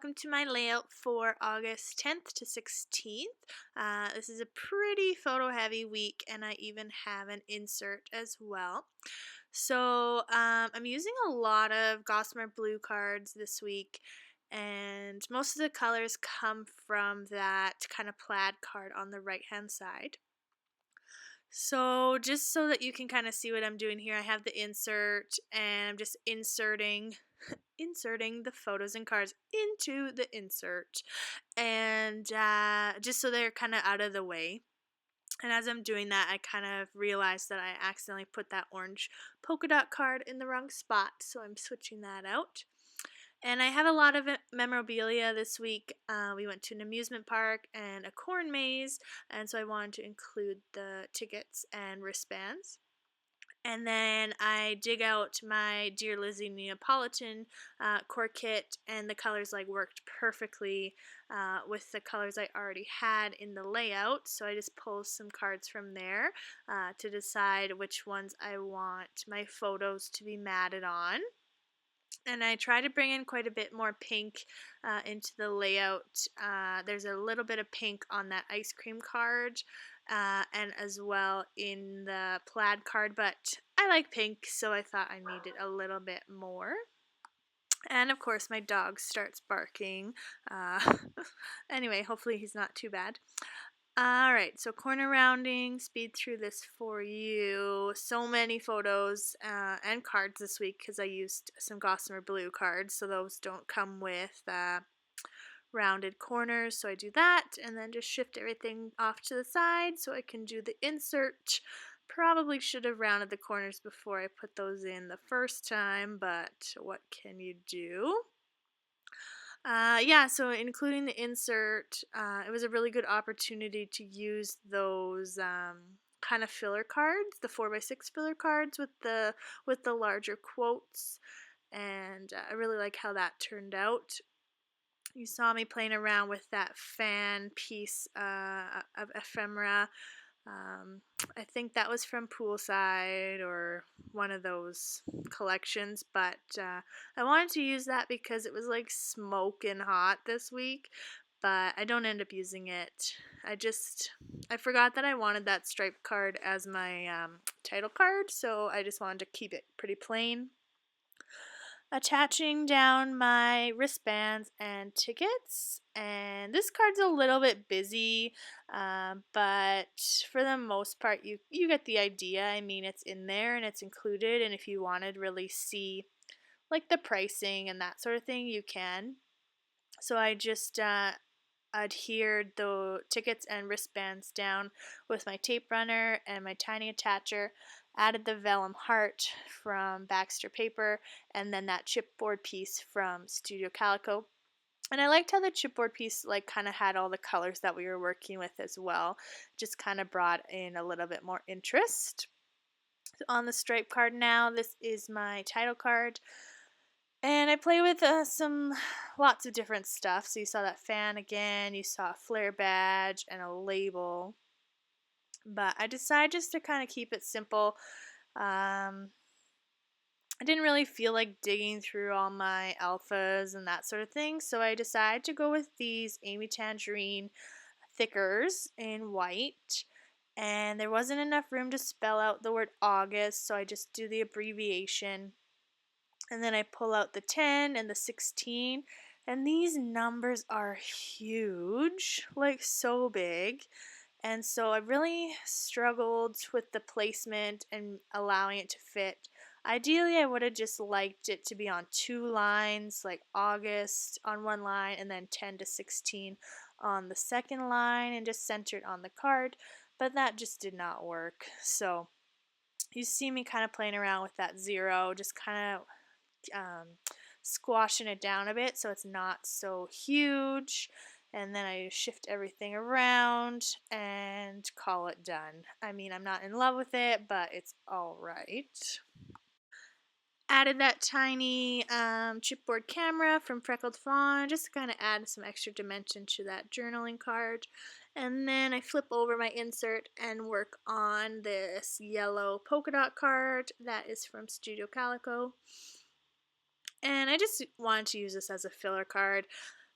welcome to my layout for August 10th to 16th. This is a pretty photo heavy week, and I even have an insert as well. So I'm using a lot of Gossamer Blue cards this week, and most of the colors come from that kind of plaid card on the right hand side. So just so that you can kind of see what I'm doing here, I have the insert and I'm just inserting the photos and cards into the insert, and just so they're kind of out of the way. And as I'm doing that, I kind of realized that I accidentally put that orange polka dot card in the wrong spot, so I'm switching that out. And I have a lot of memorabilia this week. We went to an amusement park and a corn maze, and so I wanted to include the tickets and wristbands. And then I dig out my Dear Lizzy Neopolitan core kit, and the colors worked perfectly with the colors I already had in the layout. So I just pulled some cards from there to decide which ones I want my photos to be matted on. And I try to bring in quite a bit more pink into the layout. There's a little bit of pink on that ice cream card and as well in the plaid card, but I like pink, so I thought I needed a little bit more. And of course my dog starts barking. Anyway, hopefully he's not too bad. Alright, so corner rounding, speed through this for you. So many photos and cards this week because I used some Gossamer Blue cards, so those don't come with rounded corners, so I do that and then just shift everything off to the side so I can do the insert. Probably should have rounded the corners before I put those in the first time, but what can you do? Yeah, so including the insert, it was a really good opportunity to use those kind of filler cards, the 4x6 filler cards with the larger quotes, and I really like how that turned out. You saw me playing around with that fan piece of ephemera. I think that was from Poolside or one of those collections, but I wanted to use that because it was like smoking hot this week, but I don't end up using it. I forgot that I wanted that striped card as my title card, so I just wanted to keep it pretty plain. Attaching down my wristbands and tickets, and this card's a little bit busy, but for the most part you get the idea. I mean, it's in there and it's included, and if you wanted to really see like the pricing and that sort of thing, you can. So I just adhered the tickets and wristbands down with my tape runner and my tiny attacher, added the vellum heart from Baxter paper, and then that chipboard piece from Studio Calico. And I liked how the chipboard piece kind of had all the colors that we were working with as well. Just kind of brought in a little bit more interest. So on the stripe card now, this is my title card. And I play with lots of different stuff. So you saw that fan again, you saw a flare badge and a label. But I decided just to kind of keep it simple. I didn't really feel like digging through all my alphas and that sort of thing. So I decided to go with these Amy Tangerine thickers in white. And there wasn't enough room to spell out the word August, so I just do the abbreviation. And then I pull out the 10 and the 16, and these numbers are huge, like so big. And so I really struggled with the placement and allowing it to fit. Ideally, I would have just liked it to be on two lines, like August on one line and then 10 to 16 on the second line, and just centered on the card, but that just did not work. So you see me kind of playing around with that 0, just kind of squashing it down a bit so it's not so huge, and then I shift everything around and call it done. I mean, I'm not in love with it, but it's alright. Added that tiny chipboard camera from Freckled Fawn just to kind of add some extra dimension to that journaling card. And then I flip over my insert and work on this yellow polka dot card that is from Studio Calico. And I just wanted to use this as a filler card.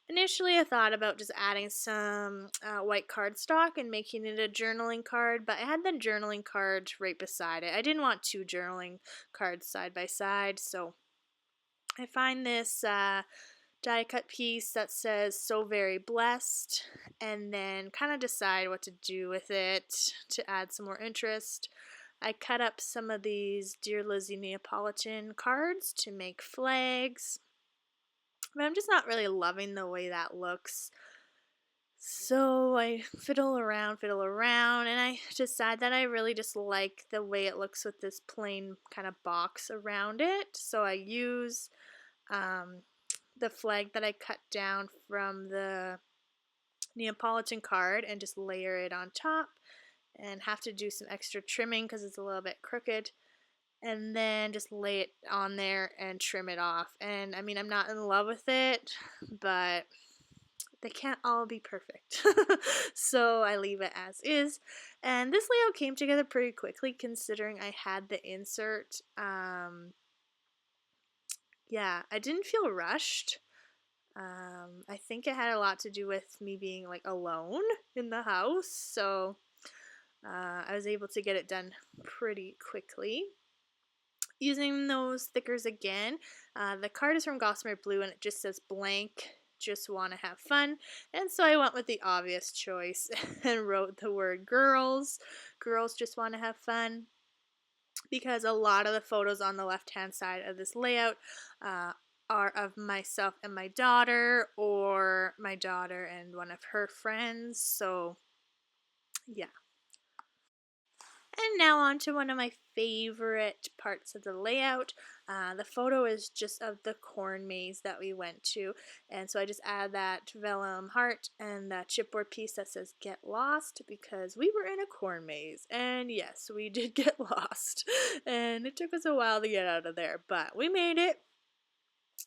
Initially, I thought about just adding some white cardstock and making it a journaling card, but I had the journaling card right beside it. I didn't want two journaling cards side by side, so I find this die cut piece that says "So Very Blessed," and then kind of decide what to do with it to add some more interest. I cut up some of these Dear Lizzy Neopolitan cards to make flags, but I'm just not really loving the way that looks. So I fiddle around, and I decide that I really just like the way it looks with this plain kind of box around it. So I use the flag that I cut down from the Neapolitan card and just layer it on top, and have to do some extra trimming because it's a little bit crooked, and then just lay it on there and trim it off. And I mean, I'm not in love with it, but they can't all be perfect. So I leave it as is. And this layout came together pretty quickly considering I had the insert. Yeah, I didn't feel rushed. I think it had a lot to do with me being like alone in the house, so I was able to get it done pretty quickly. Using those thickers again, the card is from Gossamer Blue and it just says blank, just want to have fun, and so I went with the obvious choice and wrote the word girls. Girls just want to have fun, because a lot of the photos on the left hand side of this layout are of myself and my daughter, or my daughter and one of her friends. So yeah. And now on to one of my favorite parts of the layout. The photo is just of the corn maze that we went to, and so I just add that vellum heart and that chipboard piece that says "Get Lost" because we were in a corn maze, and yes, we did get lost, and it took us a while to get out of there, but we made it.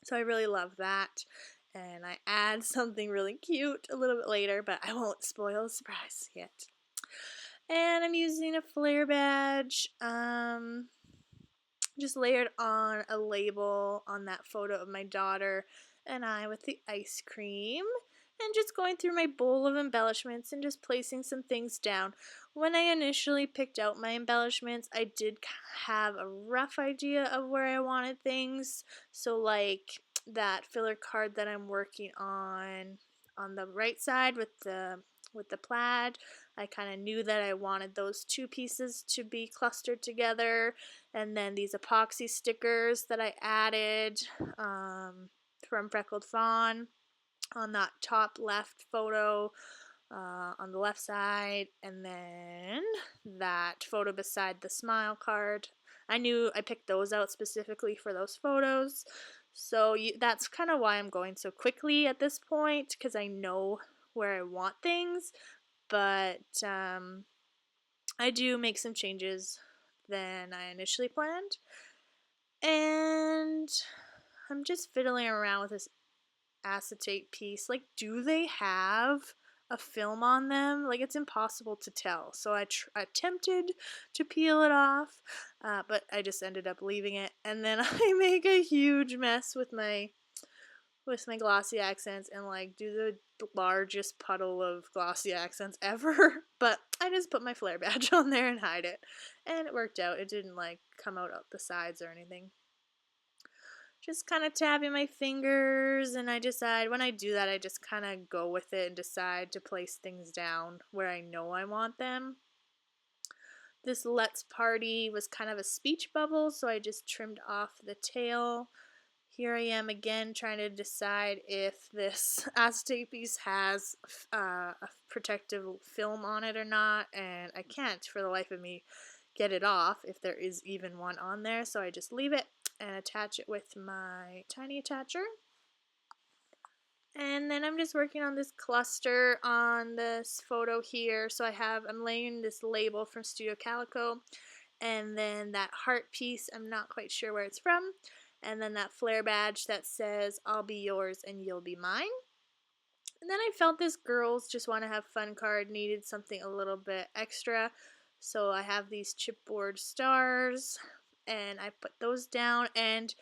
So I really love that. And I add something really cute a little bit later, but I won't spoil the surprise yet. And I'm using a flare badge, just layered on a label on that photo of my daughter and I with the ice cream, and just going through my bowl of embellishments and just placing some things down. When I initially picked out my embellishments, I did have a rough idea of where I wanted things. So like that filler card that I'm working on the right side with the plaid, I kind of knew that I wanted those two pieces to be clustered together. And then these epoxy stickers that I added from Freckled Fawn on that top left photo on the left side, and then that photo beside the smile card. I knew I picked those out specifically for those photos. So that's kind of why I'm going so quickly at this point, because I know where I want things. But I do make some changes than I initially planned. And I'm just fiddling around with this acetate piece. Like, do they have a film on them? Like, it's impossible to tell. So I attempted to peel it off, but I just ended up leaving it. And then I make a huge mess with my glossy accents and like do the largest puddle of glossy accents ever. But I just put my flare badge on there and hide it, and it worked out. It didn't like come out the sides or anything. Just kind of tapping my fingers, and I decide when I do that, I just kind of go with it and decide to place things down where I know I want them. This Let's Party was kind of a speech bubble, so I just trimmed off the tail. Here I am again trying to decide if this acetate piece has a protective film on it or not, and I can't for the life of me get it off if there is even one on there, so I just leave it and attach it with my tiny attacher. And then I'm just working on this cluster on this photo here. So I'm laying this label from Studio Calico, and then that heart piece, I'm not quite sure where it's from, and then that flare badge that says "I'll be yours and you'll be mine." And then I felt this girls just want to have fun card needed something a little bit extra, so I have these chipboard stars and I put those down, and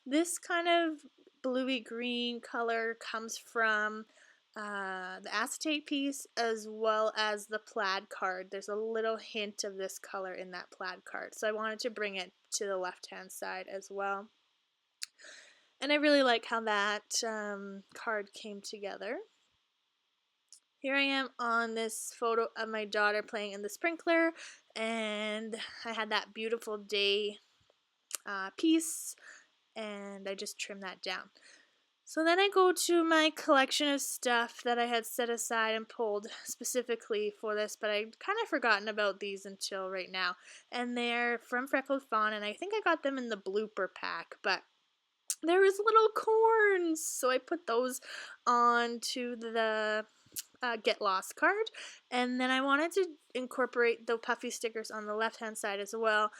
this kind of bluey green color comes from the acetate piece as well as the plaid card. There's a little hint of this color in that plaid card, so I wanted to bring it to the left hand side as well. And I really like how that card came together. Here I am on this photo of my daughter playing in the sprinkler, and I had that beautiful day piece, and I just trimmed that down. So then I go to my collection of stuff that I had set aside and pulled specifically for this, but I'd kind of forgotten about these until right now. And they're from Freckled Fawn, and I think I got them in the blooper pack, but there was little corns, so I put those onto the Get Lost card, and then I wanted to incorporate the puffy stickers on the left hand side as well,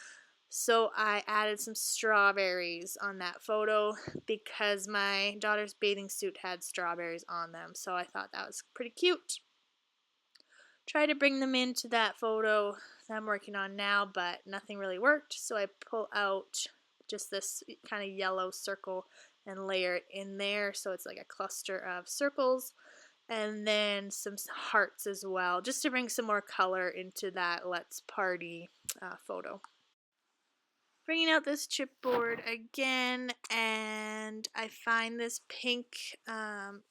so I added some strawberries on that photo because my daughter's bathing suit had strawberries on them, so I thought that was pretty cute. Try to bring them into that photo that I'm working on now, but nothing really worked, so I pull out just this kind of yellow circle and layer it in there so it's like a cluster of circles, and then some hearts as well, just to bring some more color into that Let's Party photo. Bringing out this chipboard again, and I find this pink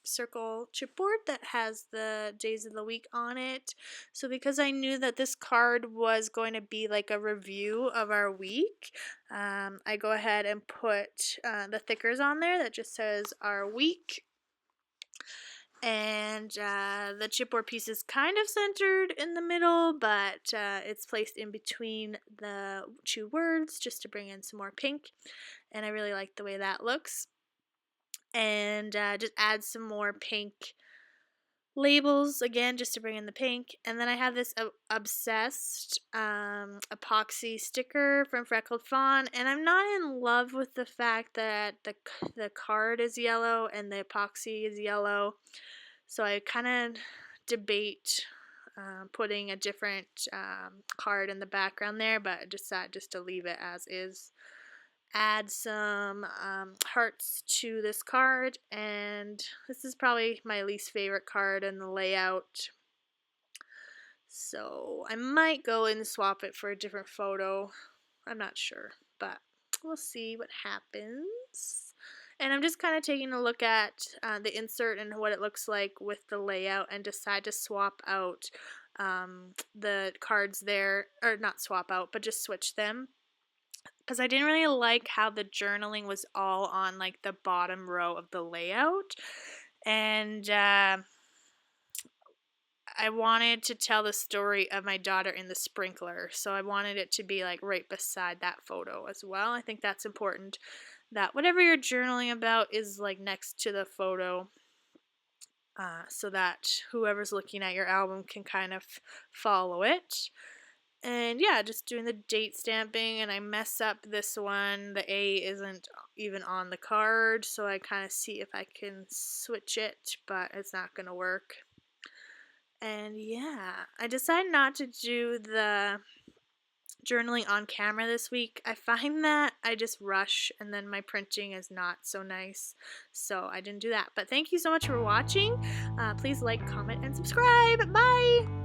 circle chipboard that has the days of the week on it. So because I knew that this card was going to be like a review of our week, I go ahead and put the thickers on there that just says our week. And the chipboard piece is kind of centered in the middle, but it's placed in between the two words just to bring in some more pink, and I really like the way that looks. And just add some more pink labels again just to bring in the pink. And then I have this Obsessed epoxy sticker from Freckled Fawn, and I'm not in love with the fact that the card is yellow and the epoxy is yellow. So I kind of debate putting a different card in the background there, but I decided just to leave it as is. Add some hearts to this card, and this is probably my least favorite card in the layout. So I might go and swap it for a different photo. I'm not sure, but we'll see what happens. And I'm just kind of taking a look at the insert and what it looks like with the layout, and decide to swap out the cards there, or not swap out, but just switch them, because I didn't really like how the journaling was all on like the bottom row of the layout, and I wanted to tell the story of my daughter in the sprinkler, so I wanted it to be like right beside that photo as well. I think that's important, that whatever you're journaling about is like next to the photo, so that whoever's looking at your album can kind of follow it. And yeah, just doing the date stamping, and I mess up this one. The A isn't even on the card, so I kind of see if I can switch it, but it's not going to work. And yeah, I decided not to do the journaling on camera this week. I find that I just rush, and then my printing is not so nice, so I didn't do that. But thank you so much for watching. Please like, comment, and subscribe. Bye!